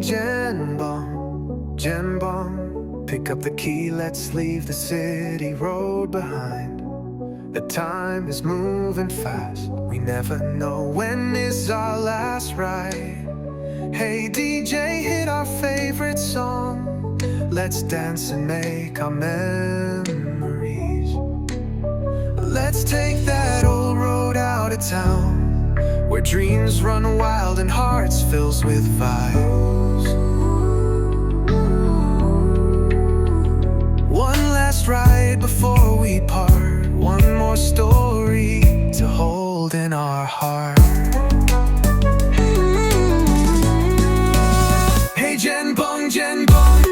Jenbong, Jenbong, pick up the key, let's leave the city road behind. The time is moving fast, we never know when is our last ride. Hey DJ, hit our favorite song, let's dance and make our memories. Let's take that old road out of town, where dreams run wild and hearts fills with vibes. One last ride before we part, one more story to hold in our heart. Hey Jenbong, Jenbong,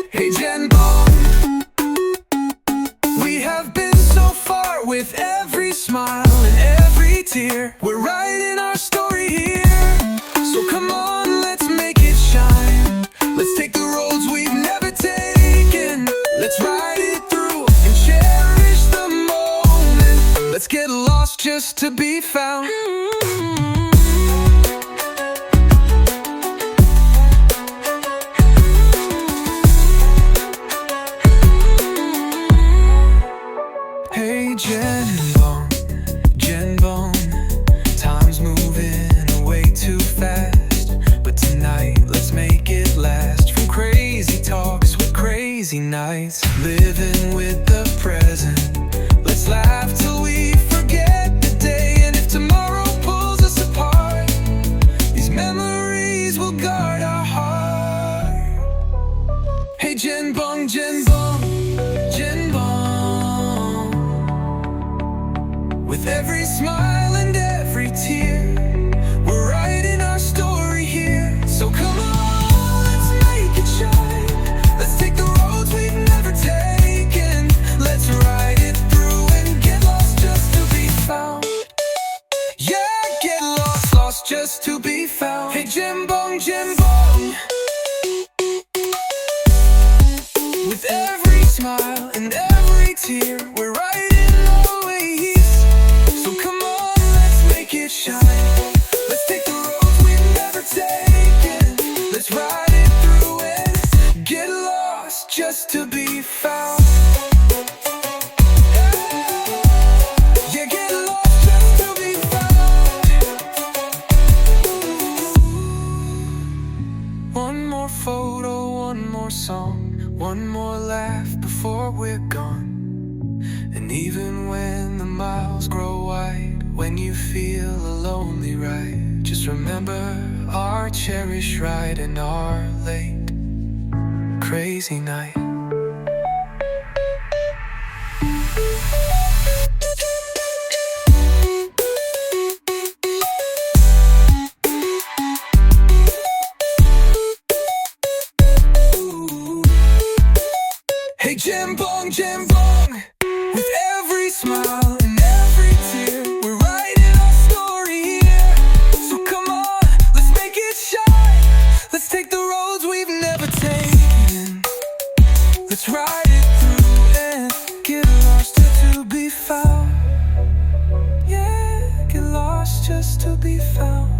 hey Jenbong, we have been so far with every smile and every tear. We're writing our story here, so come on, let's make it shine. Let's take the roads we've never taken, let's ride it through and cherish the moment. Let's get lost just to be found. Hey Jenbong, Jenbong, time's moving way too fast, but tonight let's make it last. From crazy talks with crazy nights, living with the present, let's laugh till we forget the day. And if tomorrow pulls us apart, these memories will guard our heart. Hey Jenbong, Jenbong, Jenbong, with every smile and every tear, we're writing our story here. So come on, let's make it shine. Let's take the roads we've never taken, let's ride it through and get lost just to be found. Yeah, get lost, lost just to be found. Hey Jenbong, Jenbong, with every smile and every tear, we're writing always. So come on, let's make it shine. Let's take the roads we've never taken, let's ride it through and get lost just to be found. Yeah, get lost just to be found. One more photo, one more song, one more laugh before we're gone. And even when the miles grow wide, when you feel a lonely ride, just remember our cherished ride and our late crazy night. Hey Jenbong, Jenbong, with every smile and every tear, we're writing our story here. So come on, let's make it shine. Let's take the roads we've never taken, let's ride it through and get lost just to be found. Yeah, get lost just to be found.